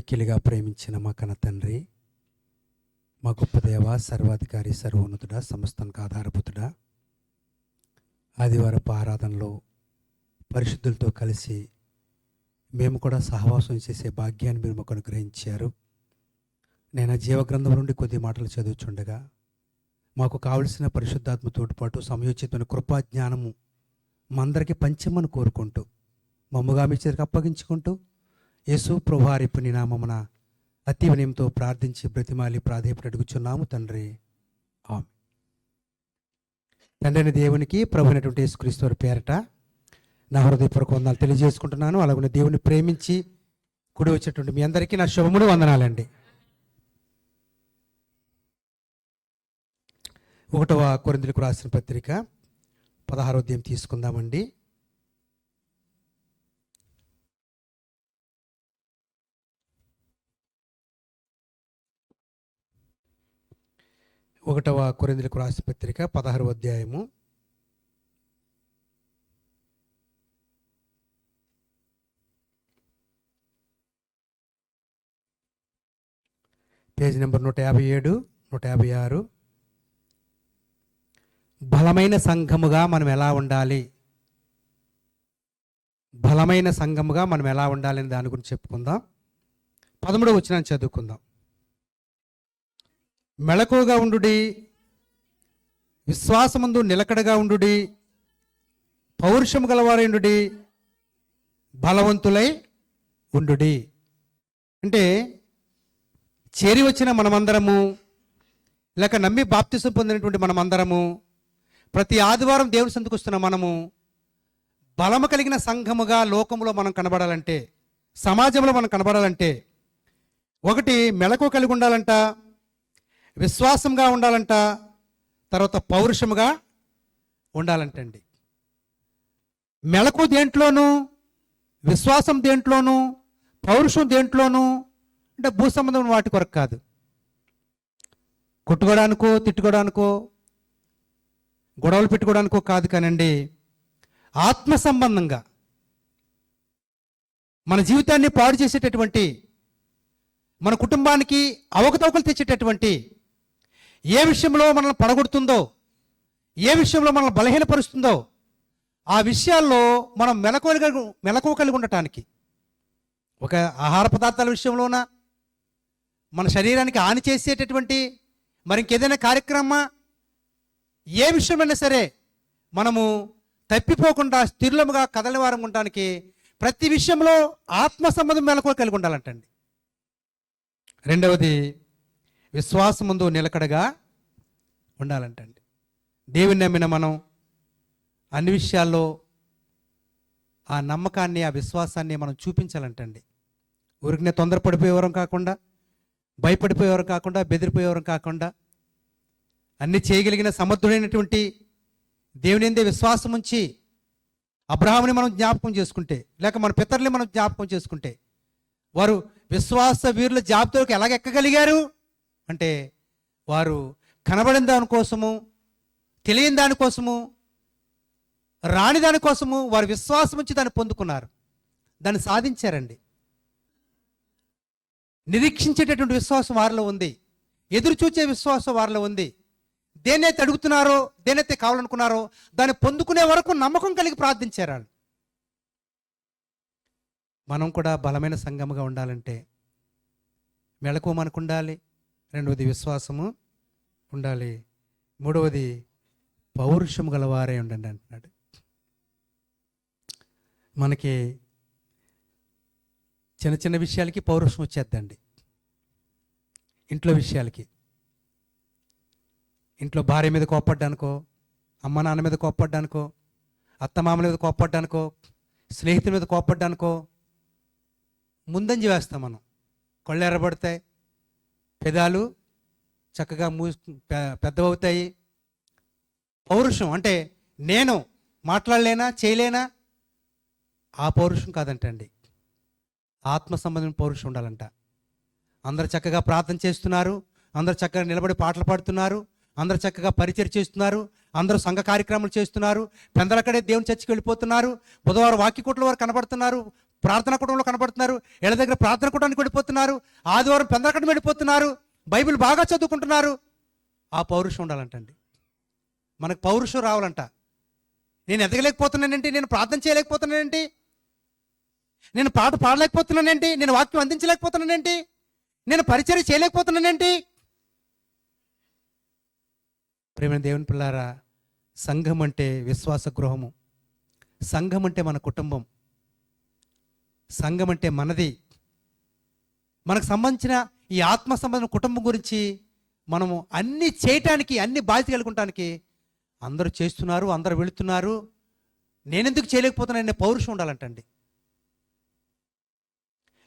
మిక్కిలిగా ప్రేమించిన మా కన్న తండ్రి, మా గొప్ప దేవ, సర్వాధికారి, సర్వోన్నతుడా, సమస్తానికి ఆధారభూతుడా, ఆదివారపు ఆరాధనలో పరిశుద్ధులతో కలిసి మేము కూడా సహవాసం చేసే భాగ్యాన్ని మీరు మాకు అనుగ్రహించారు. నేను జీవగ్రంథం నుండి కొద్ది మాటలు చదువుచుండగా మాకు కావలసిన పరిశుద్ధాత్మ తోడ్పాటు సమయోచితమైన కృపా జ్ఞానము మా అందరికీ పంచమని కోరుకుంటూ మమ్ముగా మీ చేతికి అప్పగించుకుంటూ యేసు ప్రభువారి పుణ్య నామమున అతి వినయంతో ప్రార్థించి బ్రతిమాలి ప్రాధేయపడి అడుగుచున్నాము తండ్రి, ఆమేన్. తండ్రి దేవునికి ప్రభువైనటువంటి యేసుక్రీస్తు వారి పేరట నా హృదయపూర్వక వందనాలు తెలియజేసుకుంటున్నాను. అలాగే దేవుని ప్రేమించి కూడి వచ్చేటువంటి మీ అందరికీ నా శుభములు వందనాలండి. 1వ కొరింథీయులకు రాసిన పత్రిక 16వ అధ్యాయం తీసుకుందామండి. 1వ కొరింథీయులకు రాసిన పత్రిక 16వ అధ్యాయము పేజ్ నెంబర్ 157, 156. బలమైన సంఘముగా మనం ఎలా ఉండాలి, బలమైన సంఘముగా మనం ఎలా ఉండాలి అని దాని గురించి చెప్పుకుందాం. 13వ వచనాన్ని చదువుకుందాం. మెళకువగా ఉండుడి, విశ్వాసమందు నిలకడగా ఉండుడి, పౌరుషము గలవారై ఉండుడి, బలవంతులై ఉండుడి. అంటే చేరి వచ్చిన మనమందరము, లేక నమ్మి బాప్తిసం పొందినటువంటి మనమందరము, ప్రతి ఆదివారం దేవుని సందుకు వస్తున్న మనము బలము కలిగిన సంఘముగా లోకములో మనం కనబడాలంటే, సమాజంలో మనం కనబడాలంటే, ఒకటి మెళకువ కలిగి ఉండాలంట, విశ్వాసంగా ఉండాలంట, తర్వాత పౌరుషముగా ఉండాలంటండి. మెళకువ దేంట్లోనూ, విశ్వాసం దేంట్లోనూ, పౌరుషం దేంట్లోనూ అంటే భూ సంబంధం వాటి కొరకు కాదు, కొట్టుకోవడానికో తిట్టుకోవడానికో గొడవలు పెట్టుకోవడానికో కాదు కానండి, ఆత్మ సంబంధంగా మన జీవితాన్ని పాడు చేసేటటువంటి, మన కుటుంబానికి అవకతవకలు తెచ్చేటటువంటి, ఏ విషయంలో మనల్ని పడగొడుతుందో, ఏ విషయంలో మనల్ని బలహీనపరుస్తుందో ఆ విషయాల్లో మనం మెలకువ కలిగి ఉండటానికి, ఒక ఆహార పదార్థాల విషయంలోన, మన శరీరానికి హాని చేసేటటువంటి మరి ఇంకేదైనా కార్యక్రమమా, ఏ విషయమైనా సరే మనము తప్పిపోకుండా స్థిరులముగా కదలని వారం ఉండడానికి ప్రతి విషయంలో ఆత్మ సంబంధం మెలకువ కలిగి ఉండాలంటండి. రెండవది విశ్వాసం ముందు నిలకడగా ఉండాలంటండి. దేవుని నమ్మిన మనం అన్ని విషయాల్లో ఆ నమ్మకాన్ని, ఆ విశ్వాసాన్ని మనం చూపించాలంటండి. ఊరికనే తొందరపడిపోయేవారం కాకుండా, భయపడిపోయేవారు కాకుండా, బెదిరిపోయేవారు కాకుండా, అన్ని చేయగలిగిన సమర్థుడైనటువంటి దేవుని యందే విశ్వాసం ఉంచి అబ్రహాముని మనం జ్ఞాపకం చేసుకుంటే, లేక మన పితరుల్ని మనం జ్ఞాపకం చేసుకుంటే, వారు విశ్వాస వీరుల జాబితాలోకి ఎలాగ ఎక్కగలిగారు అంటే, వారు కనబడిన దానికోసము, తెలియని దానికోసము, రాని దానికోసము వారు విశ్వాసం ఉంచి దాన్ని పొందుకున్నారు, దాన్ని సాధించారండి. నిరీక్షించేటటువంటి విశ్వాసం వారిలో ఉంది, ఎదురు చూచే విశ్వాసం వారిలో ఉంది. దేన్నైతే అడుగుతున్నారో, దేన్నైతే కావాలనుకున్నారో దాన్ని పొందుకునే వరకు నమ్మకం కలిగి ప్రార్థించారు వాళ్ళు. మనం కూడా బలమైన సంఘముగా ఉండాలంటే మెళకువ మనకు ఉండాలి, రెండవది విశ్వాసము ఉండాలి, మూడవది పౌరుషము గలవారే ఉండండి అంటున్నాడు. మనకి చిన్న చిన్న విషయాలకి పౌరుషం వచ్చేద్దండి. ఇంట్లో విషయాలకి, ఇంట్లో భార్య మీద కోప్పడ్డానికో, అమ్మ నాన్న మీద కోప్పడ్డానికో, అత్తమామల మీద కోప్పడ్డానికో, స్నేహితుల మీద కోప్పడ్డానికో ముందంజ వేస్తాం మనం. కళ్ళు ఎర్రబడతాయి, పెదాలు చక్కగా పెద్దవవుతాయి. పౌరుషం అంటే నేను మాట్లాడలేనా, చేయలేనా, ఆ పౌరుషం కాదంటండి. ఆత్మ సంబంధమైన పౌరుషం ఉండాలంట. అందరు చక్కగా ప్రార్థన చేస్తున్నారు, అందరు చక్కగా నిలబడి పాటలు పాడుతున్నారు, అందరు చక్కగా పరిచయం చేస్తున్నారు, అందరూ సంఘ కార్యక్రమాలు చేస్తున్నారు, పెందలక్కడే దేవుని చర్చికి వెళ్ళిపోతున్నారు, బుధవారం వాక్యకోట్ల వారు కనబడుతున్నారు, ప్రార్థనా కుటుంబంలో కనపడుతున్నారు, ఇళ్ళ దగ్గర ప్రార్థన కుటుంబానికి వెళ్ళిపోతున్నారు, ఆదివారం పెందరకడం వెళ్ళిపోతున్నారు, బైబిల్ బాగా చదువుకుంటున్నారు. ఆ పౌరుషం ఉండాలంటండి. మనకు పౌరుషం రావాలంట. నేను ఎదగలేకపోతున్నానేంటి, నేను ప్రార్థన చేయలేకపోతున్నానేంటి, నేను పాట పాడలేకపోతున్నానేంటి, నేను వాక్యం అందించలేకపోతున్నానేంటి, నేను పరిచర్య చేయలేకపోతున్నానేంటి. ప్రేమైన దేవుని పిల్లారా, సంఘం అంటే విశ్వాస గృహము, సంఘం అంటే మన కుటుంబం, సంఘం అంటే మనది. మనకు సంబంధించిన ఈ ఆత్మ సంబంధం కుటుంబం గురించి మనము అన్ని చేయటానికి, అన్ని బాధ్యత కలుగుంటానికి అందరూ చేస్తున్నారు, అందరూ వెళుతున్నారు, నేనెందుకు చేయలేకపోతున్నాననే పౌరుషం ఉండాలంటండి.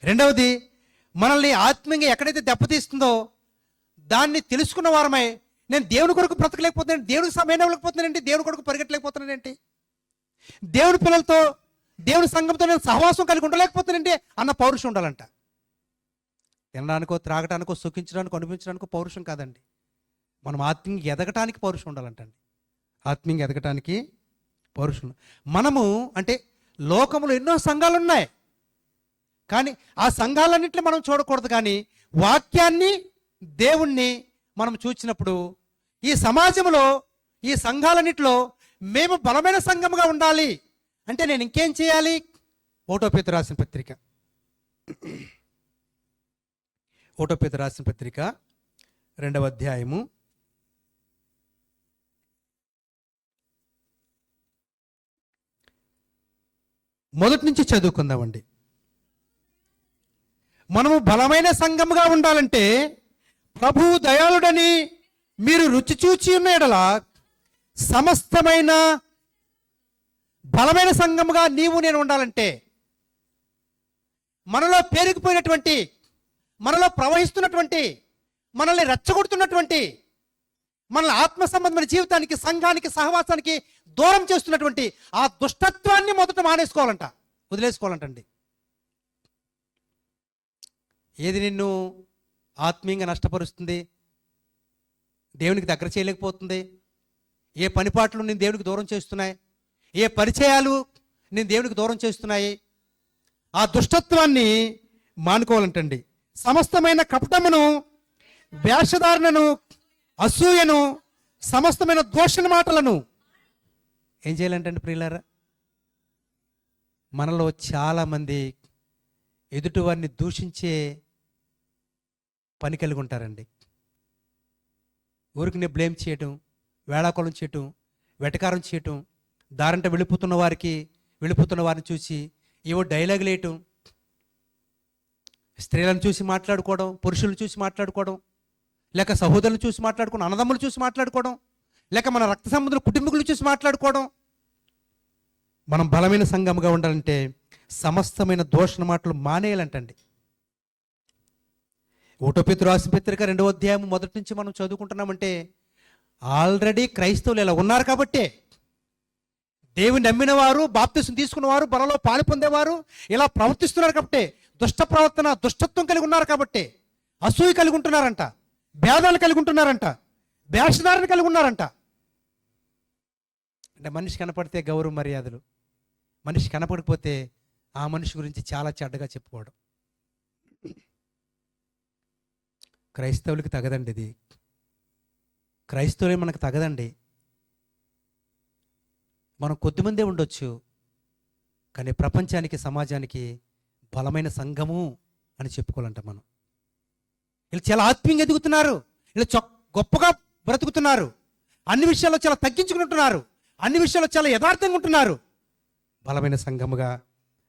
రెండవది, మనల్ని ఆత్మీయంగా ఎక్కడైతే దెబ్బతీస్తుందో దాన్ని తెలుసుకున్న వారమై, నేను దేవుని కొరకు బ్రతకలేకపోతున్నాను, దేవునికి సమయం ఇవ్వలేకపోతున్నానండి, దేవుని కొరకు పరిగెట్టలేకపోతున్నానండి, దేవుని పిల్లలతో దేవుని సంఘంతో నేను సహవాసం కలిగి ఉండలేకపోతున్నానండి అన్న పౌరుషం ఉండాలంట. తినడానికో, త్రాగటానికో, సుఖించడానికో, అనిపించడానికో పౌరుషం కాదండి. మనం ఆత్మీయంగా ఎదగటానికి పౌరుషం ఉండాలంటండి. ఆత్మీయంగా ఎదగటానికి పౌరుషం. మనము అంటే లోకంలో ఎన్నో సంఘాలు ఉన్నాయి, కానీ ఆ సంఘాలన్నింటినీ మనం చూడకూడదు. కానీ వాక్యాన్ని, దేవుణ్ణి మనం చూసినప్పుడు ఈ సమాజంలో, ఈ సంఘాలన్నింటిలో మేము బలమైన సంఘముగా ఉండాలి అంటే నేను ఇంకేం చేయాలి? 1 పేతురు రాసిన పత్రిక 1 పేతురు రాసిన పత్రిక 2వ అధ్యాయము 1 నుంచి చదువుకుందామండి. మనము బలమైన సంఘముగా ఉండాలంటే ప్రభువు దయాళుడని మీరు రుచి చూచి ఉన్న ఎడల సమస్తమైన బలమైన సంఘముగా నీవు నేను ఉండాలంటే, మనలో పేరుకుపోయినటువంటి, మనలో ప్రవహిస్తున్నటువంటి, మనల్ని రెచ్చగొడుతున్నటువంటి, మనల్ని ఆత్మ సంబంధమైన జీవితానికి, సంఘానికి, సహవాసానికి దూరం చేస్తున్నటువంటి ఆ దుష్టత్వాన్ని మొదట మానేసుకోవాలంట, వదిలేసుకోవాలంటండి. ఏది నిన్ను ఆత్మీయంగా నష్టపరుస్తుంది, దేవునికి దగ్గర చేయలేకపోతుంది, ఏ పనిపాట్లు నేను దేవునికి దూరం చేస్తున్నాయి, ఏ పరిచయాలు నేను దేవునికి దూరం చేస్తున్నాయి, ఆ దుష్టత్వాన్ని మానుకోవాలంటండి. సమస్తమైన కపటమును, వేషధారణను, అసూయను, సమస్తమైన దోషణ మాటలను ఏం చేయాలంటండి ప్రియులారా? మనలో చాలామంది ఎదుటివారిని దూషించే పని కలిగి ఉంటారండి. ఊరికి బ్లేమ్ చేయటం, వేళాకోళం చేయటం, వెటకారం చేయటం, దారంట వెళ్ళిపోతున్న వారిని చూసి ఏవో డైలాగులు వేయటం, స్త్రీలను చూసి మాట్లాడుకోవడం, పురుషులను చూసి మాట్లాడుకోవడం, లేక సహోదరులను చూసి మాట్లాడుకోవడం, అన్నదమ్ములు చూసి మాట్లాడుకోవడం, లేక మన రక్త సంబంధుల కుటుంబీకులు చూసి మాట్లాడుకోవడం. మనం బలమైన సంఘముగా ఉండాలంటే సమస్తమైన దోషణ మాటలు మానేయాలంటండి. 1 పేతురు రాసిన పత్రిక 2వ అధ్యాయం 1 నుంచి మనం చదువుకుంటున్నామంటే ఆల్రెడీ క్రైస్తవులు ఇలా ఉన్నారు కాబట్టే, దేవుని నమ్మిన వారు, బాప్తిసం తీసుకున్నవారు, బలలో పాలు పొందేవారు ఇలా ప్రవర్తిస్తున్నారు కాబట్టి, దుష్ట ప్రవర్తన, దుష్టత్వం కలిగి ఉన్నారు కాబట్టి, అసూయ కలిగి ఉంటున్నారంట, భేదాలు కలిగి ఉంటున్నారంట, వేషధారణ కలిగి ఉన్నారంట. అంటే మనిషి కనపడితే గౌరవ మర్యాదలు, మనిషి కనపడిపోతే ఆ మనిషి గురించి చాలా చెడ్డగా చెప్పుకోవడం. క్రైస్తవులకి తగదండి ఇది. క్రైస్తవులే మనకు తగదండి. మనం కొద్దిమందే ఉండొచ్చు, కానీ ప్రపంచానికి, సమాజానికి బలమైన సంఘము అని చెప్పుకోవాలంట మనం. వీళ్ళు చాలా ఆత్మీయంగా ఎదుగుతున్నారు, వీళ్ళు గొప్పగా బ్రతుకుతున్నారు, అన్ని విషయాల్లో చాలా తగ్గించుకుంటున్నారు, అన్ని విషయాల్లో చాలా యథార్థంగా ఉంటున్నారు. బలమైన సంఘముగా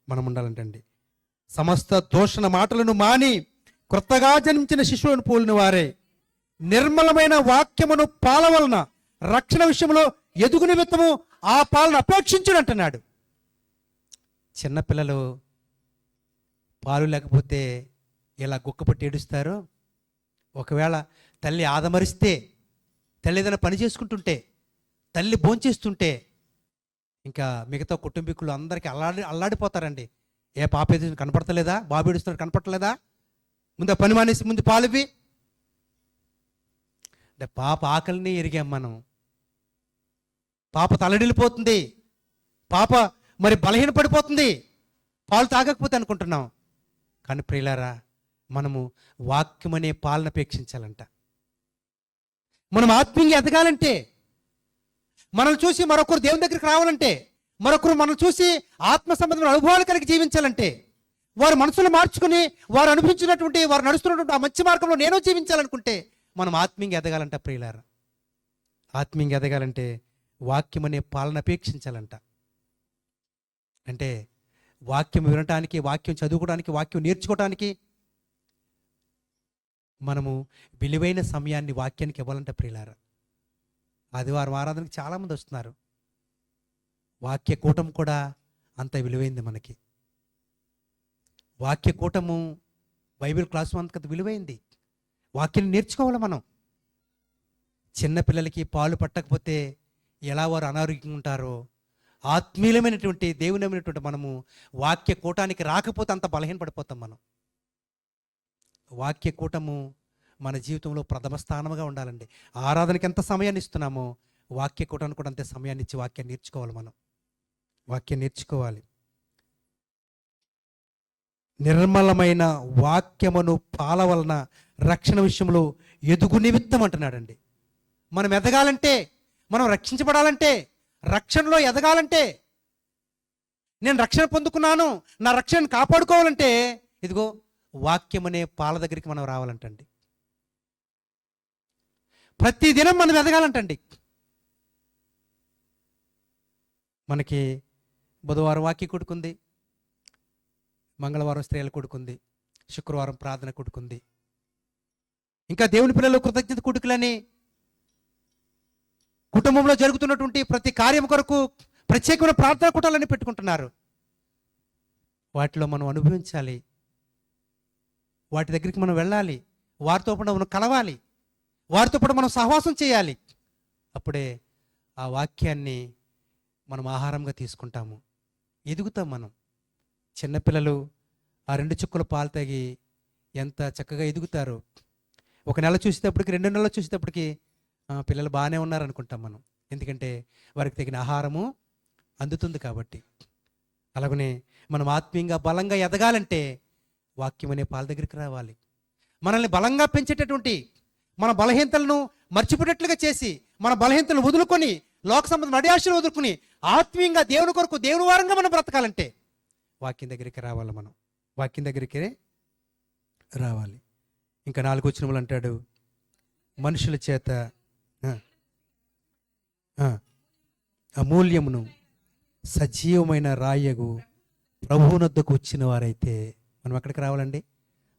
మనం ఉండాలంటండి. సమస్త దోషణ మాటలను మాని క్రొత్తగా జన్మించిన శిశువును పోలిన వారే నిర్మలమైన వాక్యమును పాల వలన రక్షణ విషయంలో ఎదుగు నిమిత్తము ఆ పాలను అపేక్షించుడు అంటున్నాడు. చిన్నపిల్లలు పాలు లేకపోతే ఇలా గుక్కపట్టి ఏడుస్తారు. ఒకవేళ తల్లి ఆదమరిస్తే, తల్లి ఏదైనా పని చేసుకుంటుంటే, తల్లి భోంచేస్తుంటే ఇంకా మిగతా కుటుంబీకులు అందరికీ అల్లాడిపోతారండి. ఏ పాప ఏదో కనపడతలేదా, బాబు ఏడుస్తున్నాడు కనపడలేదా, ముందు పని మానేసి ముందు పాలువి. అంటే పాప ఆకలిని ఎరిగాం మనం. పాప తలడిల్లిపోతుంది, పాప మరి బలహీన పడిపోతుంది, పాలు తాగకపోతే అనుకుంటున్నాం. కానీ ప్రియులారా, మనము వాక్యం అనే పాలన అపేక్షించాలంట. మనం ఆత్మీయంగా ఎదగాలంటే, మనల్ని చూసి మరొకరు దేవుని దగ్గరికి రావాలంటే, మరొకరు మనల్ని చూసి ఆత్మ సంబంధమైన అనుభవాలు కలిగి జీవించాలంటే, వారు మనసులు మార్చుకుని వారు అనుభవించినటువంటి, వారు నడుస్తున్నటువంటి ఆ మంచి మార్గంలో నేను జీవించాలనుకుంటే మనం ఆత్మీయంగా ఎదగాలంట ప్రియులారా. ఆత్మీయంగా ఎదగాలంటే వాక్యం అనే పాలన అపేక్షించాలంట. అంటే వాక్యం వినటానికి, వాక్యం చదువుకోవడానికి, వాక్యం నేర్చుకోవడానికి మనము విలువైన సమయాన్ని వాక్యానికి ఇవ్వాలంట ప్రియులారా. ఆదివారం ఆరాధనకి చాలామంది వస్తున్నారు. వాక్య కూటం కూడా అంత విలువైంది మనకి. వాక్య కూటము, బైబిల్ క్లాసు అంత విలువైంది. వాక్యాన్ని నేర్చుకోవాలి మనం. చిన్నపిల్లలకి పాలు పట్టకపోతే ఎలా వారు అనారోగ్యంగా ఉంటారో, ఆత్మీయమైనటువంటి దేవునమైనటువంటి మనము వాక్య కూటానికి రాకపోతే అంత బలహీనపడిపోతాం మనం. వాక్య కూటము మన జీవితంలో ప్రథమ స్థానముగా ఉండాలండి. ఆరాధనకి ఎంత సమయాన్ని ఇస్తున్నామో వాక్య కూటానికి కూడా అంతే సమయాన్ని ఇచ్చి వాక్యాన్ని నేర్చుకోవాలి మనం. వాక్యం నేర్చుకోవాలి. నిర్మలమైన వాక్యమును పాల వలన రక్షణ విషయంలో ఎదుగు నిమిత్తం అంటున్నాడండి. మనం ఎదగాలంటే, మనం రక్షించబడాలంటే, రక్షణలో ఎదగాలంటే, నేను రక్షణ పొందుకున్నాను, నా రక్షణను కాపాడుకోవాలంటే ఇదిగో వాక్యం అనే పాల దగ్గరికి మనం రావాలంటండి. ప్రతిదినం మనం ఎదగాలంటండి. మనకి బుధవారం వాక్య కొడుకుంది, మంగళవారం స్త్రీల కొడుకుంది, శుక్రవారం ప్రార్థన కొడుకుంది, ఇంకా దేవుని పిల్లలు కృతజ్ఞత కొడుకులని కుటుంబంలో జరుగుతున్నటువంటి ప్రతి కార్యం కొరకు ప్రత్యేకమైన ప్రార్థన కూటాలని పెట్టుకుంటున్నారు. వాటిలో మనం అనుభవించాలి, వాటి దగ్గరికి మనం వెళ్ళాలి, వారితో పాటు మనం కలవాలి, వారితో పాటు మనం సహవాసం చేయాలి. అప్పుడే ఆ వాక్యాన్ని మనం ఆహారంగా తీసుకుంటాము, ఎదుగుతాం మనం. చిన్నపిల్లలు ఆ 2 చుక్కల పాలు తాగి ఎంత చక్కగా ఎదుగుతారు. 1 నెల చూసేటప్పటికి, 2 నెలలు చూసేటప్పటికి పిల్లలు బాగానే ఉన్నారనుకుంటాం మనం. ఎందుకంటే వారికి తగిన ఆహారము అందుతుంది కాబట్టి. అలాగనే మనం ఆత్మీయంగా బలంగా ఎదగాలంటే వాక్యం అనే పాల దగ్గరికి రావాలి. మనల్ని బలంగా పెంచేటటువంటి, మన బలహీనతలను మర్చిపోయేటట్లుగా చేసి, మన బలహీనతలను వదులుకొని, లోక సంబంధం అడియాశలు వదులుకొని ఆత్మీయంగా దేవుని కొరకు, దేవుని వారంగా మనం బ్రతకాలంటే వాక్యం దగ్గరికి రావాలి. మనం వాక్యం దగ్గరికి రావాలి. ఇంకా 4వ వచనములు అంటాడు, మనుషుల చేత అమూల్యమును సజీవమైన రాయగు ప్రభువునొద్దకు వచ్చిన వారైతే మనం ఎక్కడికి రావాలండి?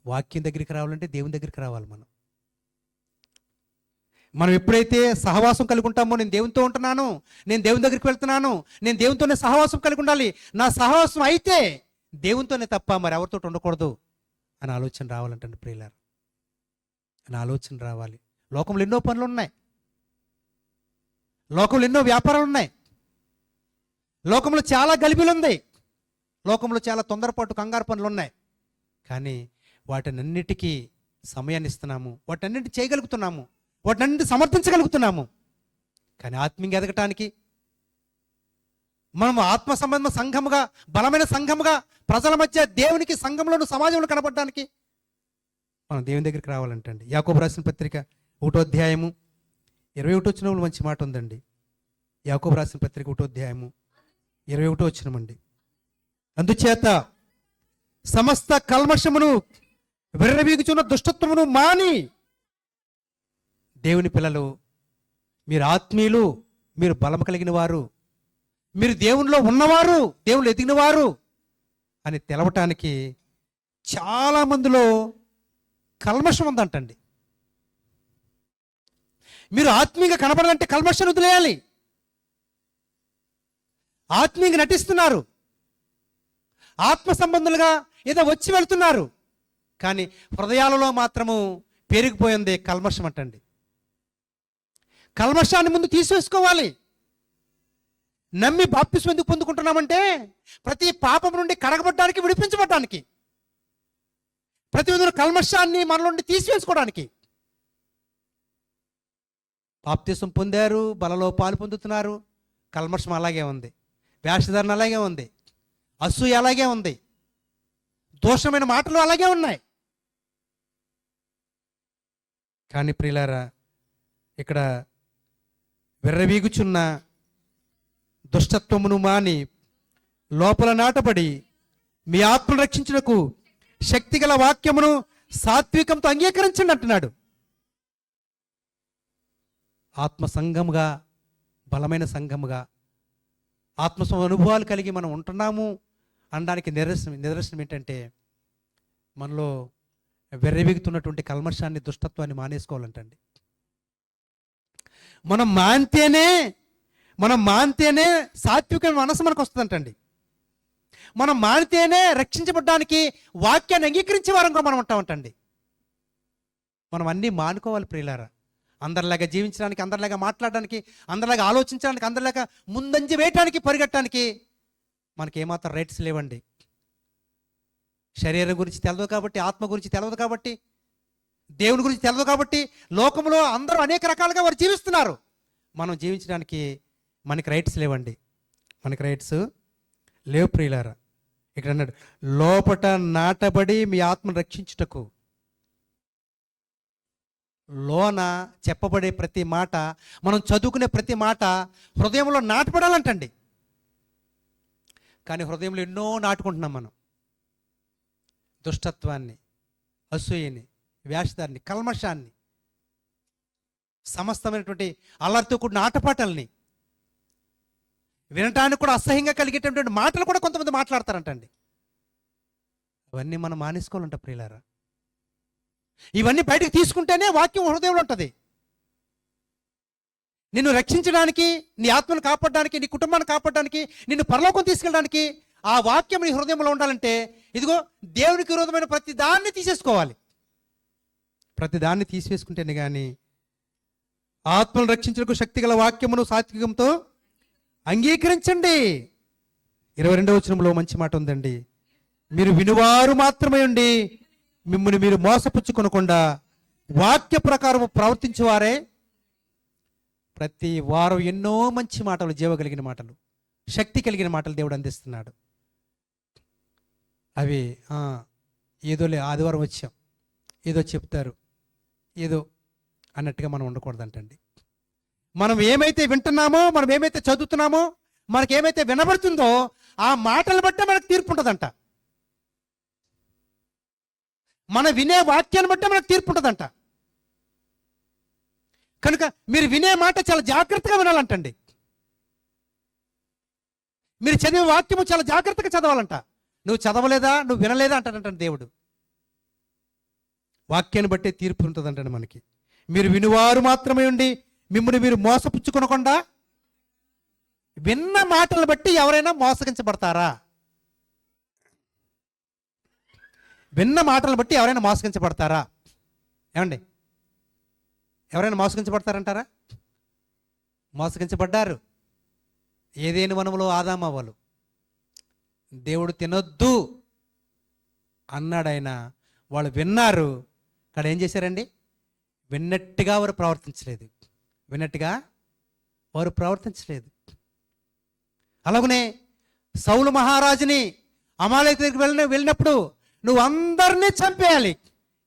వాక్యం దగ్గరికి రావాలంటే దేవుని దగ్గరికి రావాలి. మనం ఎప్పుడైతే సహవాసం కలిగి ఉంటామో, నేను దేవునితో ఉంటున్నాను, నేను దేవుని దగ్గరికి వెళ్తున్నాను, నేను దేవునితోనే సహవాసం కలిగి ఉండాలి, నా సహవాసం అయితే దేవునితోనే తప్ప మరి ఎవరితో ఉండకూడదు అని ఆలోచన రావాలంటండి ప్రియులారా. అని ఆలోచన రావాలి. లోకంలో ఎన్నో పనులు ఉన్నాయి, లోకంలో ఎన్నో వ్యాపారాలు ఉన్నాయి, లోకంలో చాలా గలిబిలు ఉంది, లోకంలో చాలా తొందరపాటు కంగారు పనులు ఉన్నాయి. కానీ వాటినన్నిటికీ సమయాన్ని ఇస్తున్నాము, వాటినన్నింటి చేయగలుగుతున్నాము, వాటినన్నింటి సమర్థించగలుగుతున్నాము. కానీ ఆత్మీయంగా ఎదగటానికి, మనము ఆత్మ సంబంధ సంఘముగా, బలమైన సంఘముగా ప్రజల మధ్య దేవునికి సంఘంలోను సమాజంలో కనపడడానికి మనం దేవుని దగ్గరికి రావాలంటండి. యాకోబు రాసిన పత్రిక 1వ అధ్యాయము 21వ వచనంలో మంచి మాట ఉందండి. యాకోబు రాసిన పత్రిక 1వ అధ్యాయము 21వ వచనమండి. అందుచేత సమస్త కల్మషమును, విర్రవీగుచున్న దుష్టత్వమును మాని, దేవుని పిల్లలు, మీరు ఆత్మీయులు, మీరు బలం కలిగిన వారు, మీరు దేవునిలో ఉన్నవారు, దేవుళ్ళు ఎదిగినవారు అని తెలవటానికి చాలా మందిలో కల్మషం ఉందంటండి. మీరు ఆత్మీయంగా కనపడాలంటే కల్మషాన్ని వదిలేయాలి. ఆత్మీయంగా నటిస్తున్నారు, ఆత్మ సంబంధులుగా ఏదో వచ్చి వెళ్తున్నారు, కానీ హృదయాలలో మాత్రము పెరిగిపోయింది కల్మషం అంటండి. కల్మషాన్ని ముందు తీసేసుకోవాలి. నమ్మి బాప్తిస్మం ఎందుకు పొందుకుంటున్నామంటే ప్రతి పాపం నుండి కడగబడ్డానికి, విడిపించబడ్డానికి, ప్రతి విధంగా కల్మషాన్ని మన నుండి తీసివేసుకోవడానికి. బాప్తిస్మం పొందారు, బలలో పాలు పొందుతున్నారు, కల్మషం అలాగే ఉంది, వేషధారణ అలాగే ఉంది, అసూయ అలాగే ఉంది, దోషమైన మాటలు అలాగే ఉన్నాయి. కానీ ప్రియులారా, ఇక్కడ విర్రవీగుచున్న దుష్టత్వమును మాని లోపల నాటబడి మీ ఆత్మను రక్షించుటకు శక్తిగల వాక్యమును సాత్వికంతో అంగీకరించండి అంటున్నాడు. ఆత్మ సంఘముగా, బలమైన సంఘముగా, ఆత్మ అనుభవాలు కలిగి మనం ఉంటున్నాము అనడానికి నిదర్శనం ఏంటంటే, మనలో వెర్రవీగుతున్నటువంటి కల్మషాన్ని, దుష్టత్వాన్ని మానేసుకోవాలంటండి. మనం మానితేనే సాత్విక మనసు మనకు వస్తుందంటండి. మనం మానితేనే రక్షించబడడానికి వాక్యాన్ని అంగీకరించే వారం కూడా మనం ఉంటామంటండి. మనం అన్నీ మానుకోవాలి ప్రియులారా. అందరిలాగా జీవించడానికి, అందరిలాగా మాట్లాడడానికి, అందరిలాగా ఆలోచించడానికి, అందరిలాగా ముందంజ వేయటానికి, పరిగెట్టడానికి మనకి ఏమాత్రం రైట్స్ లేవండి. శరీరం గురించి తెలదు కాబట్టి, ఆత్మ గురించి తెలవదు కాబట్టి, దేవుని గురించి తెలదు కాబట్టి లోకంలో అందరూ అనేక రకాలుగా వారు జీవిస్తున్నారు. మనం జీవించడానికి మనకి రైట్స్ లేవండి. మనకి రైట్స్ లేవు ప్రియులారా. ఇక్కడ అన్నాడు, లోపట నాటబడి మీ ఆత్మను రక్షించుటకు. లోన చెప్పబడే ప్రతి మాట, మనం చదువుకునే ప్రతి మాట హృదయంలో నాటపడాలంటండి. కానీ హృదయంలో ఎన్నో నాటుకుంటున్నాం మనం. దుష్టత్వాన్ని, అసూయని, వేషధాన్ని, కల్మషాన్ని, సమస్తమైనటువంటి అల్లరితో కూడిన ఆటపాటల్ని, వినటానికి కూడా అసహ్యంగా కలిగేటటువంటి మాటలు కూడా కొంతమంది మాట్లాడతారంటండి. అవన్నీ మనం మానేసుకోవాలంట ప్రియులారా. ఇవన్నీ బయటకు తీసుకుంటేనే వాక్యం హృదయంలో ఉంటుంది. నిన్ను రక్షించడానికి, నీ ఆత్మను కాపాడడానికి, నీ కుటుంబాన్ని కాపాడడానికి, నిన్ను పరలోకం తీసుకెళ్ళడానికి ఆ వాక్యం నీ హృదయంలో ఉండాలంటే, ఇదిగో దేవునికి విరోధమైన ప్రతి దాన్ని తీసేసుకోవాలి. ప్రతి దాన్ని తీసివేసుకుంటేనే కానీ ఆత్మను రక్షించడానికి శక్తిగల వాక్యమును సాత్వికంతో అంగీకరించండి. 22వ వచనంలో మంచి మాట ఉందండి. మీరు వినువారు మాత్రమే ఉండి మిమ్మల్ని మీరు మోసపుచ్చుకొనకుండా వాక్య ప్రకారం ప్రవర్తించేవారే. ప్రతి వారం ఎన్నో మంచి మాటలు, జీవ కలిగిన మాటలు, శక్తి కలిగిన మాటలు దేవుడు అందిస్తున్నాడు. అవి ఏదోలే ఆదివారం వచ్చాం, ఏదో చెప్తారు, ఏదో అన్నట్టుగా మనం ఉండకూడదంటండి. మనం ఏమైతే వింటున్నామో, మనం ఏమైతే చదువుతున్నామో, మనకేమైతే వినబడుతుందో ఆ మాటలు బట్టే మనకు తీర్పు ఉంటుందంట. మన వినే వాక్యాన్ని బట్టే మనకు తీర్పు ఉంటుందంట. కనుక మీరు వినే మాట చాలా జాగ్రత్తగా వినాలంటండి. మీరు చదివే వాక్యము చాలా జాగ్రత్తగా చదవాలంట. నువ్వు చదవలేదా, నువ్వు వినలేదా అంటాడంట దేవుడు. వాక్యాన్ని బట్టే తీర్పు ఉంటుందంటండి మనకి. మీరు వినువారు మాత్రమే ఉండి మిమ్మల్ని మీరు మోసపుచ్చుకొనకుండా. విన్న మాటలను బట్టి ఎవరైనా మోసగించబడతారా? విన్న మాటలను బట్టి ఎవరైనా మోసగించబడతారా? ఏమండి, ఎవరైనా మోసగించబడతారంటారా? మోసగించబడ్డారు. ఏదేని వనములో ఆదామవ్వలు దేవుడు తినొద్దు అన్నాడు ఆయన. వాళ్ళు విన్నారు. ఇక్కడ ఏం చేశారండి? విన్నట్టుగా వారు ప్రవర్తించలేదు. విన్నట్టుగా వారు ప్రవర్తించలేదు. అలాగనే సౌలు మహారాజుని అమాలేకు దగ్గరికి వెళ్ళినప్పుడు నువ్వు అందరినీ చంపేయాలి,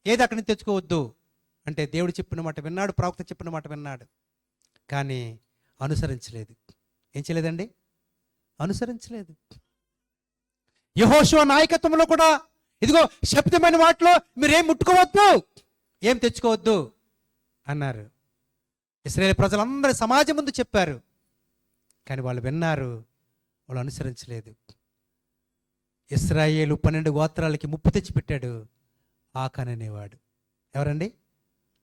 ఏది అక్కడి నుంచి తెచ్చుకోవద్దు అంటే దేవుడు చెప్పిన మాట విన్నాడు, ప్రవక్త చెప్పిన మాట విన్నాడు. కానీ అనుసరించలేదు. ఏం చేయలేదండి? అనుసరించలేదు. యెహోషువ నాయకత్వంలో కూడా ఇదిగో శబ్దమైన వాటిలో మీరేం ముట్టుకోవద్దు, ఏం తెచ్చుకోవద్దు అన్నారు. ఇశ్రాయేలు ప్రజలందరూ సమాజం ముందు చెప్పారు. కానీ వాళ్ళు విన్నారు, వాళ్ళు అనుసరించలేదు. ఇశ్రాయేలు 12 గోత్రాలకి ముప్పు తెచ్చిపెట్టాడు ఆకాన్ అనేవాడు. ఎవరండి?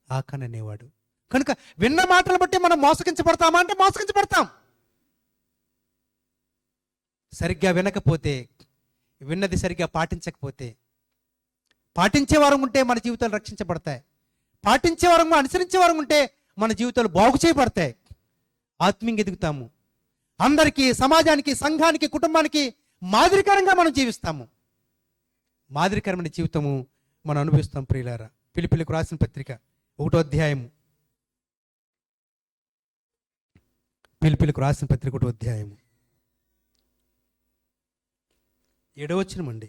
ఆకాన్ అనేవాడు. కనుక విన్న మాటలు బట్టి మనం మోసగించబడతామా అంటే మోసగించబడతాం. సరిగ్గా వినకపోతే, విన్నది సరిగ్గా పాటించకపోతే, పాటించే వారం ఉంటే మన జీవితాలు రక్షించబడతాయి. పాటించే వారం, అనుసరించే వారం ఉంటే మన జీవితాలు బాగు చేయబడతాయి. ఆత్మీయంగా ఎదుగుతాము. అందరికీ, సమాజానికి, సంఘానికి, కుటుంబానికి మాదిరికరంగా మనం జీవిస్తాము. మాదిరికరమైన జీవితము మనం అనుభవిస్తాం ప్రియులారా. ఫిలిప్పీయులకు రాసిన పత్రిక 1వ అధ్యాయము. ఫిలిప్పీయులకు రాసిన పత్రిక 1వ అధ్యాయము 7వ వచనం అండి.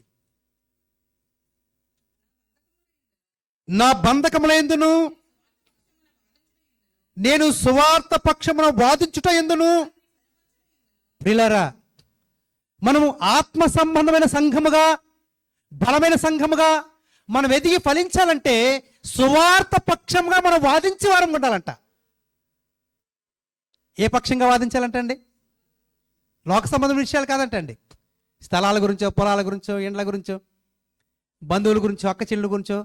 నా బంధకములందును నేను సువార్త పక్షమున వాదించుట ఎందును. ప్రియులారా, మనము ఆత్మ సంబంధమైన సంఘముగా, బలమైన సంఘముగా మనం ఎదిగి ఫలించాలంటే సువార్త పక్షంగా మనం వాదించే వారం ఉండాలంట. ఏ పక్షంగా వాదించాలంట అండి? లోక సంబంధమైన విషయాలు కాదంటండి. స్థలాల గురించో, పొలాల గురించో, ఇండ్ల గురించో, బంధువుల గురించో, అక్క చెల్లెల గురించో,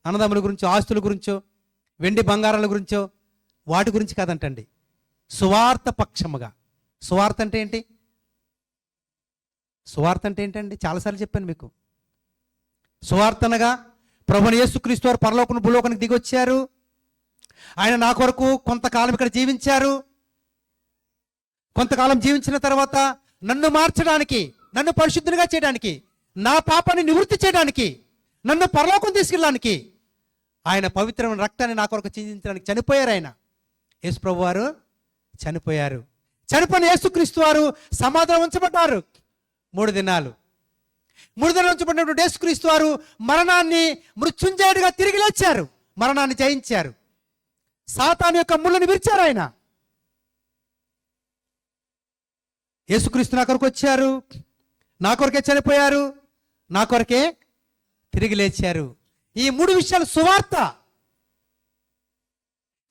అన్నదమ్ముల గురించో, ఆస్తుల గురించో, వెండి బంగారాల గురించో, వాటి గురించి కాదంటండి. సువార్త పక్షముగా. సువార్త అంటే ఏంటి? సువార్త అంటే ఏంటండి? చాలాసార్లు చెప్పాను మీకు. సువార్త అనగా ప్రభువైన యేసుక్రీస్తు వారు పరలోకం భూలోకానికి దిగి వచ్చారు. ఆయన నా కొరకు కొంతకాలం ఇక్కడ జీవించారు. కొంతకాలం జీవించిన తర్వాత నన్ను మార్చడానికి, నన్ను పరిశుద్ధునిగా చేయడానికి, నా పాపాన్ని నివృత్తి చేయడానికి, నన్ను పరలోకం తీసుకెళ్ళడానికి ఆయన పవిత్రమైన రక్తాన్ని నా కొరకు చిందించడానికి చనిపోయారు. ఆయన యేసు ప్రభు వారు చనిపోయారు. చనిపోయిన యేసుక్రీస్తు వారు సమాధిలో ఉంచబడ్డారు 3 దినాలు. 3 దినాలు ఉంచబడినటువంటి యేసుక్రీస్తు వారు మరణాన్ని మృత్యుంజయుడిగా తిరిగి లేచారు. మరణాన్ని జయించారు. సాతాను యొక్క ముళ్ళను విరిచారు. ఆయన యేసుక్రీస్తు నా కొరకు వచ్చారు, నా కొరకే చనిపోయారు, నా కొరకే తిరిగి లేచారు. ఈ 3 విషయాలు సువార్త.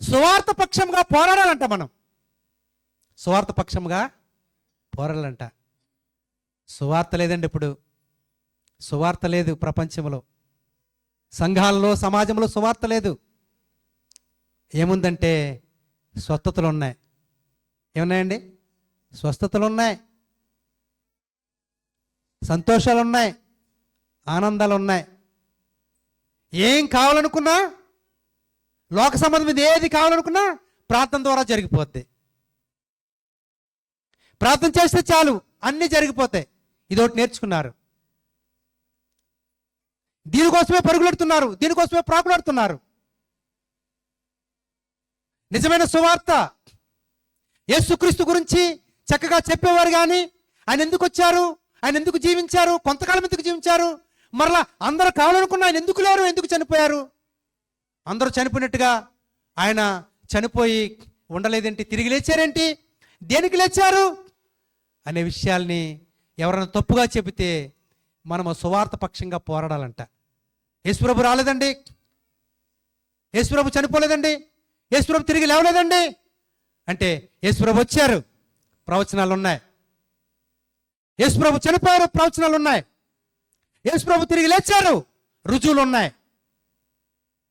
సువార్త పక్షంగా పోరాడాలంట మనం. సువార్త పక్షంగా పోరాడాలంట. సువార్త లేదండి ఇప్పుడు. సువార్త లేదు ప్రపంచంలో, సంఘాలలో, సమాజంలో సువార్త లేదు. ఏముందంటే స్వస్థతలు ఉన్నాయి. ఏమున్నాయండి? స్వస్థతలు ఉన్నాయి, సంతోషాలు ఉన్నాయి, ఆనందాలు ఉన్నాయి. ఏం కావాలనుకున్నా, లోక సంబంధం మీద ఏది కావాలనుకున్నా ప్రార్థన ద్వారా జరిగిపోద్ది. ప్రార్థన చేస్తే చాలు అన్నీ జరిగిపోతాయి. ఇదొకటి నేర్చుకున్నారు. దీనికోసమే పరుగులెడుతున్నారు, దీనికోసమే ప్రాకులాడుతున్నారు. నిజమైన సువార్త యేసుక్రీస్తు గురించి చక్కగా చెప్పేవారు కానీ ఆయన ఎందుకు వచ్చారు, ఆయన ఎందుకు జీవించారు, కొంతకాలం ఎందుకు జీవించారు, మరలా అందరూ కావాలనుకున్న ఆయన ఎందుకు లేరు, ఎందుకు చనిపోయారు, అందరూ చనిపోయినట్టుగా ఆయన చనిపోయి ఉండలేదేంటి, తిరిగి లేచారేంటి, దేనికి లేచారు అనే విషయాల్ని ఎవరైనా తప్పుగా చెబితే మనము సువార్త పక్షంగా పోరాడాలంట. యేసుప్రభు రాలేదండి, యేసుప్రభు చనిపోలేదండి, యేసుప్రభు తిరిగి లేవలేదండి అంటే యేసుప్రభు వచ్చారు, ప్రవచనాలు ఉన్నాయి. యేసుప్రభు చనిపోయారు, ప్రవచనాలు ఉన్నాయి. యేసుప్రభు తిరిగి లేచారు, రుజువులు ఉన్నాయి.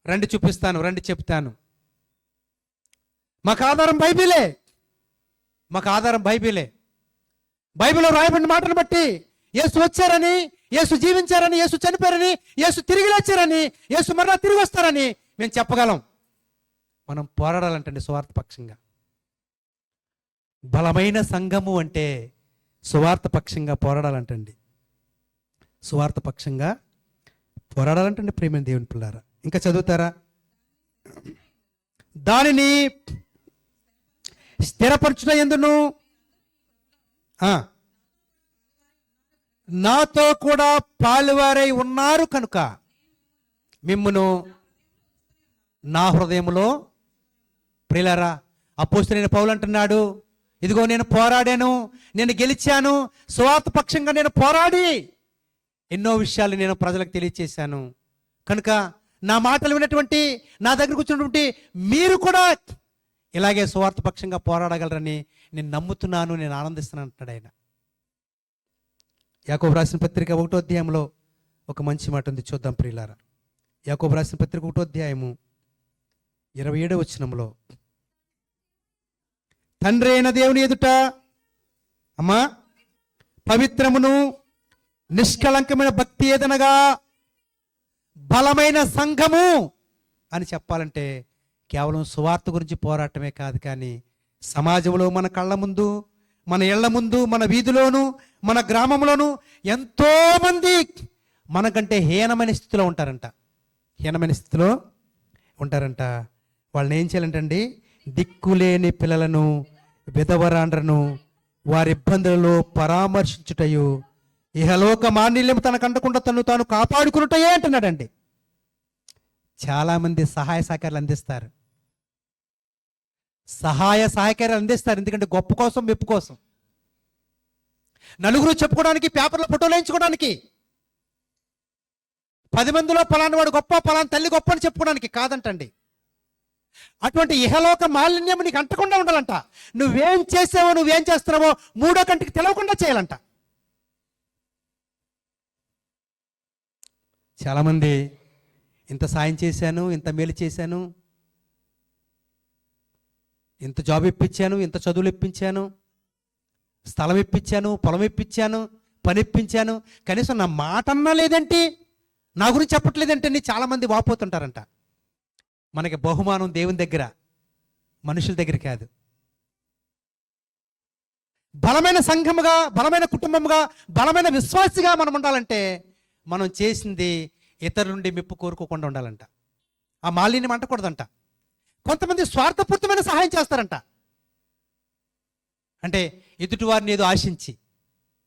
రండి చూపిస్తాను, రండి చెప్తాను. మాకు ఆధారం బైబిలే, మాకు ఆధారం బైబిలే. బైబిల్లో రాయబడిన మాటను బట్టి యేసు వచ్చారని, యేసు జీవించారని, యేసు చనిపోయారని, యేసు తిరిగి లేచారని, యేసు మరలా తిరిగి వస్తారని మేము చెప్పగలం. మనం పోరాడాలంటండి సువార్త పక్షంగా. బలమైన సంఘము అంటే సువార్త పక్షంగా పోరాడాలంటండి. సువార్త పక్షంగా పోరాడాలంటండి ప్రియమైన దేవుని పిల్లారా. ఇంకా చదువుతారా? దానిని స్థిరపరచుట యందును నాతో కూడా పాలువారై ఉన్నారు కనుక మిమ్మును నా హృదయములో. ప్రియులారా, అపోస్తలుడైన పౌలు అంటున్నాడు, ఇదిగో నేను పోరాడాను, నేను గెలిచాను, సువార్త పక్షంగా నేను పోరాడి ఎన్నో విషయాలు నేను ప్రజలకు తెలియచేశాను. కనుక నా మాటలు విన్నటువంటి, నా దగ్గరకు వచ్చినటువంటి మీరు కూడా ఇలాగే సువార్త పక్షంగా పోరాడగలరని నేను నమ్ముతున్నాను, నేను ఆనందిస్తున్నాను అంటున్నాడు ఆయన. యాకోబు రాసిన పత్రిక 1వ అధ్యాయంలో ఒక మంచి మాట ఉంది, చూద్దాం ప్రియులారా. యాకోబు రాసిన పత్రిక 1వ అధ్యాయము 27వ వచనంలో, తండ్రి అయిన దేవుని ఎదుట అమ్మా పవిత్రమును నిష్కళంకమైన భక్తి ఏదనగా బలమైన సంఘము అని చెప్పాలంటే కేవలం సువార్త గురించి పోరాటమే కాదు, కానీ సమాజంలో మన కళ్ళ ముందు, మన ఇళ్ల ముందు, మన వీధిలోను, మన గ్రామంలోను ఎంతోమంది మనకంటే హీనమైన స్థితిలో ఉంటారంట. హీనమైన స్థితిలో ఉంటారంట. వాళ్ళని ఏం చేయాలంటండి? దిక్కులేని పిల్లలను, విధవరాండ్రను వారి ఇబ్బందులలో పరామర్శించుటయు ఇహలోక మాన్యుల్యం తనకు అంటకుండా తను తాను కాపాడుకున్నటయే అంటున్నాడండి. చాలామంది సహాయ సహకారాలు అందిస్తారు. సహాయ సహకారాలు అందిస్తారు ఎందుకంటే గొప్ప కోసం, మెప్పు కోసం, నలుగురు చెప్పుకోవడానికి, పేపర్లో ఫోటోలు వేయించుకోవడానికి, 10 మందిలో పలానా వాడు గొప్ప, పలానా తల్లి గొప్ప అని చెప్పుకోవడానికి కాదంటండి. అటువంటి ఇహలోక మాలిన్యం నీకు అంటకుండా ఉండాలంట. నువ్వేం చేసావో, నువ్వేం చేస్తున్నావో మూడో కంటికి తెలవకుండా చేయాలంట. చాలామంది ఇంత సాయం చేశాను, ఇంత మేలు చేశాను, ఇంత జాబ్ ఇప్పించాను, ఇంత చదువులు ఇప్పించాను, స్థలం ఇప్పించాను, పొలం ఇప్పించాను, పని ఇప్పించాను, కనీసం నా మాట అన్నా లేదంటే, నా గురించి చెప్పట్లేదంటే అని చాలామంది వాపోతుంటారంట. మనకి బహుమానం దేవుని దగ్గర, మనుషుల దగ్గర కాదు. బలమైన సంఘముగా, బలమైన కుటుంబముగా, బలమైన విశ్వాసిగా మనం ఉండాలంటే మనం చేసింది ఇతరుల నుండి మెప్పు కోరుకోకుండా ఉండాలంట. ఆ మాలిన్యం అంటకూడదంట. కొంతమంది స్వార్థపూరితమైన సహాయం చేస్తారంట. అంటే ఎదుటివారిని ఏదో ఆశించి,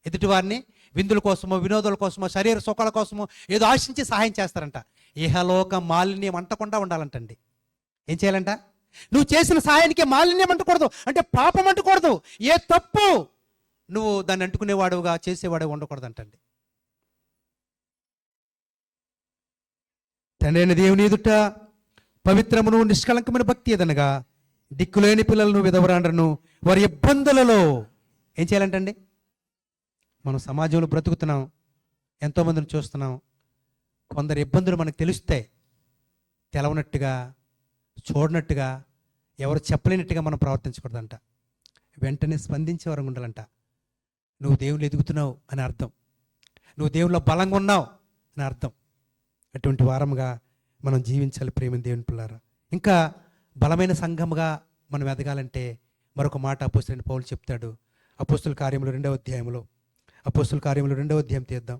ఎదుటివారిని విందుల కోసమో, వినోదాల కోసమో, శరీర సుఖాల కోసమో ఏదో ఆశించి సహాయం చేస్తారంట. ఇహలోక మాలిన్యం అంటకుండా ఉండాలంటండి. ఏం చేయాలంట? నువ్వు చేసిన సహాయానికి మాలిన్యం అంటకూడదు, అంటే పాపం అంటకూడదు. ఏ తప్పు నువ్వు దాన్ని అంటుకునేవాడుగా, చేసేవాడు ఉండకూడదంటండి. తండ్రైన దేవుని ఎదుట పవిత్రమును నిష్కలంకమైన భక్తి ఏదనగా దిక్కులేని పిల్లలను, విధవరాండ్రను వారి ఇబ్బందులలో ఏం చేయాలంటండి? మనం సమాజంలో బ్రతుకుతున్నాం, ఎంతోమందిని చూస్తున్నాం. కొందరు ఇబ్బందులు మనకు తెలుస్తాయి, తెలవనట్టుగా, చూడనట్టుగా, ఎవరు చెప్పలేనట్టుగా మనం ప్రవర్తించకూడదంట. వెంటనే స్పందించే వరం ఉండాలంట. నువ్వు దేవుళ్ళు ఎదుగుతున్నావు అని అర్థం, నువ్వు దేవుళ్ళో బలంగా ఉన్నావు అని అర్థం. అటువంటి వారముగా మనం జీవించాలి ప్రేమ దేవుని పిల్లారా. ఇంకా బలమైన సంఘముగా మనం ఎదగాలంటే మరొక మాట అపోస్తలుడైన పౌలు చెప్తాడు. అపోస్తల కార్యములు 2వ అధ్యాయంలో, అపోస్తల కార్యములు 2వ అధ్యాయం తీద్దాం.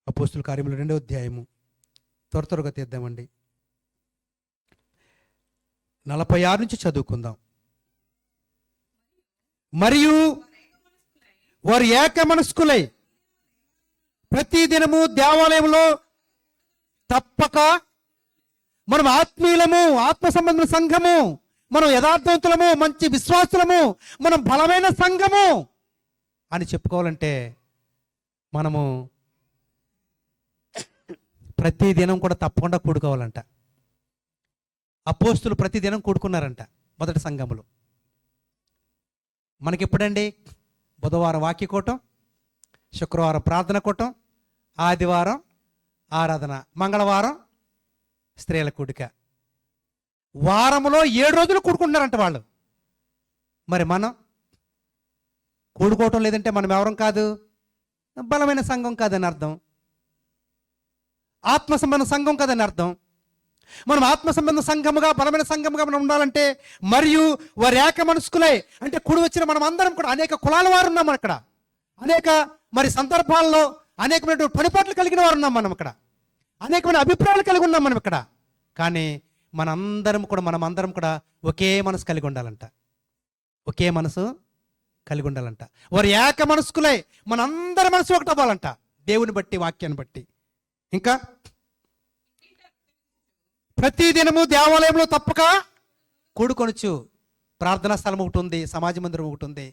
అపోస్తల కార్యములు 2వ అధ్యాయము త్వరగా తీద్దామండి. 46 నుంచి చదువుకుందాం. మరియు వారు ఏక మనస్కులై ప్రతి దినము దేవాలయంలో తప్పక, మనం ఆత్మీయులము, ఆత్మ సంబంధమైన సంఘము, మనం యథార్థవంతులము, మంచి విశ్వాసులము, మనం బలమైన సంఘము అని చెప్పుకోవాలంటే మనము ప్రతి దినం కూడా తప్పకుండా కూడుకోవాలంట. అపోస్తులు ప్రతి దినం కూడుకున్నారంట మొదటి సంఘములో. మనకెప్పుడండి? బుధవారం వాక్య కూటం, శుక్రవారం ప్రార్థన కూటం, ఆదివారం ఆరాధన, మంగళవారం స్త్రీల కూడిక. వారంలో 7 రోజులు కూడుకుంటున్నారంట వాళ్ళు. మరి మనం కూడుకోవటం లేదంటే మనం ఎవరం కాదు, బలమైన సంఘం కాదని అర్థం, ఆత్మ సంబంధ సంఘం కాదని అర్థం. మనం ఆత్మ సంబంధ సంఘముగా, బలమైన సంఘముగా మనం ఉండాలంటే, మరియు వారు ఏక మనస్కులై, అంటే కూడి వచ్చిన మనం అందరం కూడా అనేక కులాల వారు ఉన్నాం అక్కడ, అనేక మరి సందర్భాల్లో అనేకమైన పనిపాట్లు కలిగిన వారు ఉన్నాం మనం ఇక్కడ, అనేకమైన అభిప్రాయాలు కలిగి ఉన్నాం మనం ఇక్కడ. కానీ మనమందరం కూడా ఒకే మనసు కలిగి ఉండాలంట. ఒకే మనసు కలిగి ఉండాలంట. వారు ఏక మనస్కులై, మనందరి మనసు ఒకటి అవ్వాలంట, దేవుని బట్టి, వాక్యాన్ని బట్టి. ఇంకా ప్రతి దినము దేవాలయంలో తప్పక కూడుకొనొచ్చు. ప్రార్థనా స్థలం ఒకటి ఉంది, సమాజ మందిరం ఒకటి ఉంది,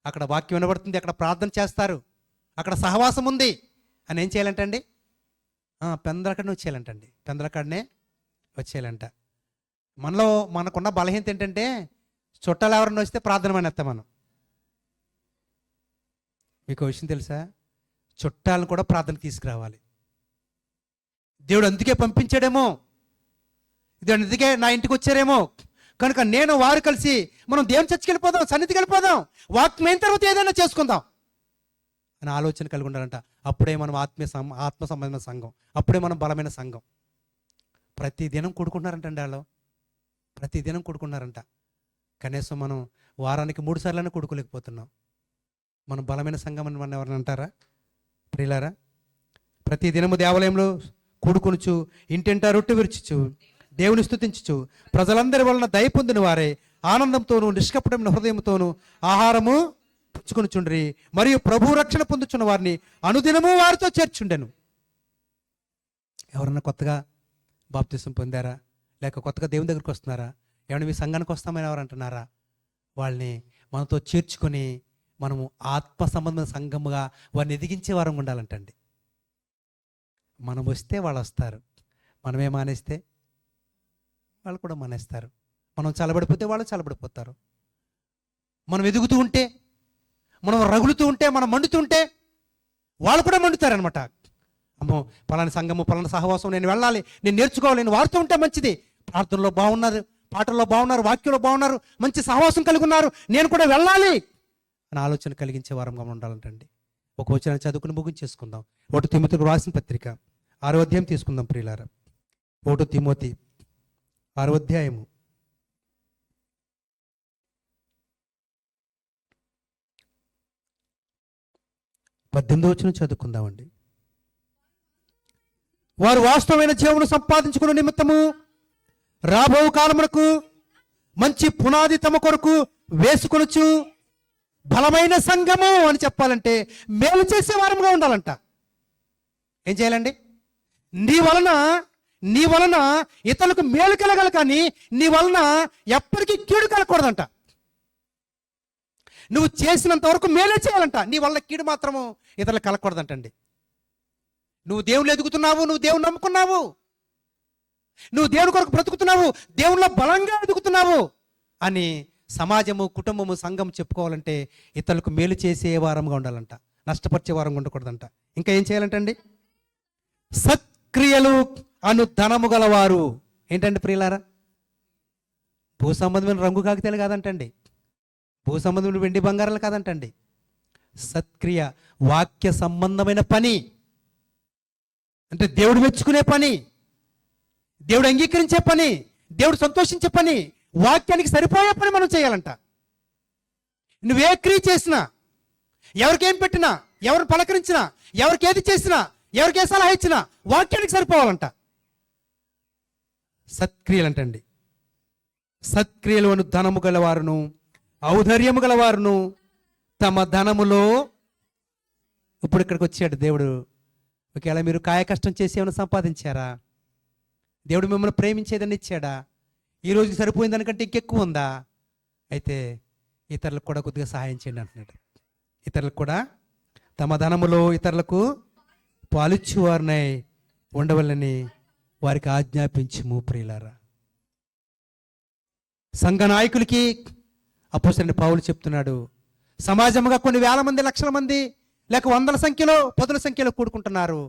అక్కడ వాక్యం వినబడుతుంది, అక్కడ ప్రార్థన చేస్తారు, అక్కడ సహవాసం ఉంది అని ఏం చేయాలంటండి? పెందలకాడనే వచ్చేయాలంటండి, పెందలకాడనే వచ్చేయాలంట. మనకున్న బలహీనత ఏంటంటే, చుట్టాలు ఎవరన్నా వస్తే ప్రార్థన మానేస్తాం మనం. మీకు విషయం తెలుసా? చుట్టాలను కూడా ప్రార్థనకి తీసుకురావాలి. దేవుడు అందుకే పంపించాడేమో, దేవుడు అందుకే నా ఇంటికి వచ్చారేమో, కనుక నేను వారు కలిసి మనం దేవుని చర్చికి వెళ్ళిపోదాం, సన్నిధికి వెళ్ళిపోదాం, వాక్యం అయిన తర్వాత ఏదైనా చేసుకుందాం అని ఆలోచన కలిగి ఉండాలంట. అప్పుడే మనం ఆత్మ సంబంధమైన సంఘం, అప్పుడే మనం బలమైన సంఘం. ప్రతిదినం కూడుకుంటున్నారంటండి వాళ్ళు, ప్రతిదినం కూడుకున్నారంట. కనీసం మనం వారానికి 3 సార్లైనా కూడుకోలేకపోతున్నాం. మనం బలమైన సంఘం అని మనం ఎవరైనా అంటారా? ప్రియులారా, ప్రతి దినము దేవాలయంలో కూడుకొనుచు, ఇంటింటా రొట్టె విరుచుచు, దేవుని స్తుతించుచు, ప్రజలందరి వలన దయ పొందిన వారే ఆనందంతోనూ నిష్కపటమైన హృదయంతోనూ ఆహారము పుచ్చుకొనుచుండ్రి, మరియు ప్రభు రక్షణ పొందుచున్న వారిని అనుదినము వారితో చేర్చుండెను. ఎవరన్నా కొత్తగా బాప్తిసం పొందారా, లేక కొత్తగా దేవుని దగ్గరికి వస్తున్నారా, ఏమైనా మీ సంఘానికి వస్తామని ఎవరు అంటున్నారా, వాళ్ళని మనతో చేర్చుకొని మనము ఆత్మ సంబంధమైన సంఘముగా వారిని ఎదిగించే వారం ఉండాలంటండి. మనం వస్తే వాళ్ళు వస్తారు, మనమే మానేస్తే వాళ్ళు కూడా మానేస్తారు. మనం చల్లబడిపోతే వాళ్ళు చల్లబడిపోతారు. మనం ఎదుగుతూ ఉంటే, మనం రగులుతూ ఉంటే, మనం మండుతూ ఉంటే వాళ్ళు కూడా మండుతారనమాట. అమ్మో పలానా సంఘము, పలానా సహవాసం నేను వెళ్ళాలి, నేను నేర్చుకోవాలి, నేను వాడుతూ ఉంటే మంచిది, ప్రార్థనలో బాగున్నారు, పాటల్లో బాగున్నారు, వాక్యంలో బాగున్నారు, మంచి సహవాసం కలిగి ఉన్నారు, నేను కూడా వెళ్ళాలి అని ఆలోచన కలిగించే వారంగా ఉండాలంటండి. ఒక వచనాన్ని చదువుకుని ముగించేసుకుందాం. 1 తిమోతికి రాసిన పత్రిక 6వ అధ్యాయం తీసుకుందాం ప్రియులారా. 1 తిమోతి 6వ అధ్యాయము 18వ వచనం చదువుకుందామండి. వారు వాస్తవమైన జీవమును సంపాదించుకునే నిమిత్తము రాబో కాలమునకు మంచి పునాది తమ కొరకు వేసుకొనొచ్చు బలమైన సంఘము అని చెప్పాలంటే మేలు చేసే వారంగా ఉండాలంట. ఏం చేయాలండి? నీ వలన ఇతరులకు మేలు కలగాలి, కానీ నీ వలన ఎప్పటికీ కీడు కలగకూడదంట. నువ్వు చేసినంత వరకు మేలే చేయాలంట, నీ వల్ల కీడు మాత్రము ఇతరులకు కలగకూడదంటండి. నువ్వు దేవుని ఎదుగుతున్నావు, నువ్వు దేవుని నమ్ముకున్నావు, నువ్వు దేవుని కొరకు బ్రతుకుతున్నావు, దేవునిలో బలంగా ఎదుగుతున్నావు అని సమాజము, కుటుంబము, సంఘం చెప్పుకోవాలంటే ఇతరులకు మేలు చేసే వారంగా ఉండాలంట, నష్టపరిచే వారంగా ఉండకూడదంట. ఇంకా ఏం చేయాలంటండి? సత్క్రియలు అను ధనము గలవారు. ఏంటండి ప్రియులారా? భూ సంబంధమైన రంగు కాగితాలు కాదంటండి, భూ సంబంధమైన వెండి బంగారాలు కాదంటండి. సత్క్రియ, వాక్య సంబంధమైన పని, అంటే దేవుడు మెచ్చుకునే పని, దేవుడు అంగీకరించే పని, దేవుడు సంతోషించే పని, వాక్యానికి సరిపోయే పని మనం చేయాలంట. నువ్వే క్రియ చేసినా, ఎవరికేం పెట్టినా, ఎవరిని పలకరించినా, ఎవరికి ఏది చేసినా, ఎవరికి ఏ సలహా ఇచ్చినా వాక్యానికి సరిపోవాలంట. సత్క్రియలు అంటండి. సత్క్రియలు అను ధనము గలవారును ఔదార్యము గలవారును తమ ధనములో, ఇప్పుడు ఇక్కడికి వచ్చాడు దేవుడు. ఒకవేళ మీరు కాయ కష్టం చేసి ఏమైనా సంపాదించారా? దేవుడు మిమ్మల్ని ప్రేమించేదని ఇచ్చాడా? ఈ రోజుకి సరిపోయిన దానికంటే ఇంకెక్కువ ఉందా? అయితే ఇతరులకు కూడా కొద్దిగా సహాయం చేయండి అంటున్నాడు. ఇతరులకు కూడా తమ ధనములో ఇతరులకు పాలిచ్చువారినై ఉండవలని వారికి ఆజ్ఞాపించుము ప్రియులారా. సంఘ నాయకులకి అపోస్తలుడైన పౌలు చెప్తున్నాడు, సమాజముగా కొన్ని వేల మంది, లక్షల మంది, లేక వందల సంఖ్యలో, పదుల సంఖ్యలో కూడుకుంటున్నారు.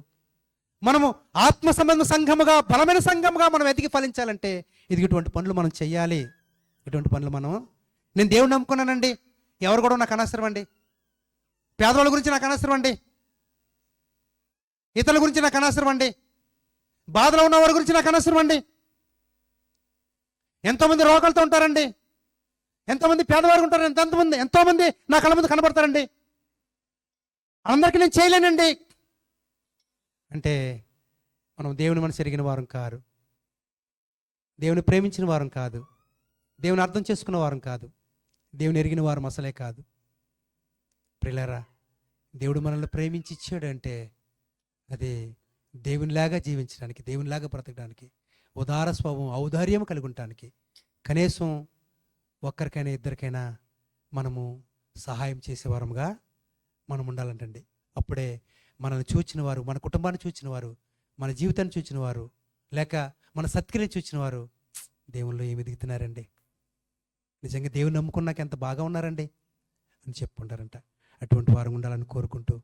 మనము ఆత్మ సంబంధ సంఘముగా, బలమైన సంఘముగా మనం ఎదిగి ఫలించాలంటే ఇటువంటి పనులు మనం చెయ్యాలి. ఇటువంటి పనులు నేను దేవుడిని నమ్ముకున్నానండి, ఎవరు కూడా నాకు అనవసరం అండి, పేదవాళ్ళ గురించి నాకు అనవసరం అండి, ఇతరుల గురించి నాకు అనవసరం అండి, బాధలో ఉన్న వారి గురించి నాకు అనవసరం అండి. ఎంతోమంది రోగాలతో ఉంటారండి, ఎంతోమంది పేదవారు ఉంటారు, ఎంతోమంది నా కళ్ళ ముందు కనబడతారండి, అందరికీ నేను చేయలేనండి అంటే మనం దేవుని మనసు ఎరిగిన వారం కాదు, దేవుని ప్రేమించిన వారం కాదు, దేవుని అర్థం చేసుకున్న వారం కాదు, దేవుని ఎరిగిన వారం అసలే కాదు. ప్రియులారా, దేవుడు మనల్ని ప్రేమించి ఇచ్చాడు అంటే అది దేవునిలాగా జీవించడానికి, దేవునిలాగా బ్రతకడానికి, ఉదార స్వభావం, ఔదార్యం కలిగి ఉండటానికి, కనీసం ఒక్కరికైనా ఇద్దరికైనా మనము సహాయం చేసేవారముగా మనం ఉండాలంటండి. అప్పుడే మనల్ని చూచిన వారు, మన కుటుంబాన్ని చూచిన వారు, మన జీవితాన్ని చూచిన వారు, లేక మన సత్క్రియను చూచిన వారు దేవుళ్ళు ఏమి ఎదుగుతున్నారండి, నిజంగా దేవుని నమ్ముకున్నాక ఎంత బాగా ఉన్నారండి అని చెప్పుకుంటారంట. అటువంటి వారు ఉండాలని కోరుకుంటూ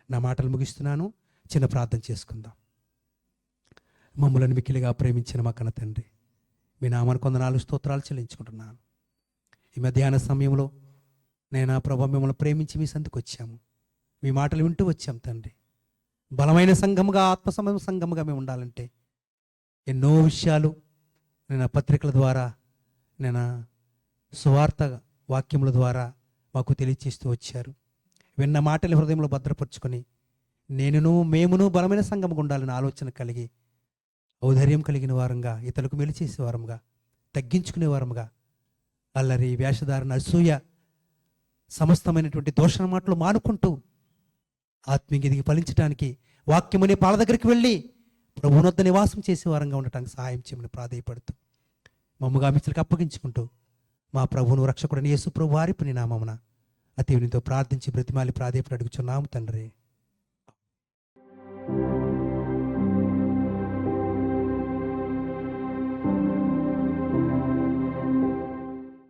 నా మాటలు ముగిస్తున్నాను. చిన్న ప్రార్థన చేసుకుందాం. మమ్మల్ని మిక్కిలిగా ప్రేమించిన మా కన్న తండ్రి, మీ నామానికి 4 స్తోత్రాలు చెల్లించుకుంటున్నాను. ఈ మధ్యాహ్న సమయంలో నేను ప్రభు మిమ్మల్ని ప్రేమించి మీ సందుకు వచ్చాము, మీ మాటలు వింటూ వచ్చాం తండ్రి. బలమైన సంఘముగా, ఆత్మ సంబంధ సంఘముగా మేము ఉండాలంటే ఎన్నో విషయాలు నేను పత్రికల ద్వారా, నేను సువార్త వాక్యముల ద్వారా మాకు తెలియచేస్తూ వచ్చారు. విన్న మాటలు హృదయంలో భద్రపరుచుకొని మేమును బలమైన సంఘముగా ఉండాలని ఆలోచన కలిగి, ఔదార్యం కలిగిన వారంగా, ఇతరులకు మేలు చేసే వారంగా, తగ్గించుకునే వారంగా, అల్లరి, వేషధారణ, అసూయ, సమస్తమైనటువంటి దోషణ మాటలు మానుకుంటూ ఆత్మీయంగా ఎదిగి ఫలించడానికి వాక్యమనే పాల దగ్గరికి వెళ్ళి ప్రభువునొద్ద నివాసం చేసే వారంగా ఉండటానికి సహాయం చేయమని ప్రాధేయపడుతూ మమ్ముగా మిత్రులకు అప్పగించుకుంటూ మా ప్రభువును రక్షకుడని యేసు ప్రభు వారి పుణ్య నామమున అతి వినితో ప్రార్థించి బ్రతిమాలి ప్రాధేయపడి అడుగుచున్నాము తండ్రి.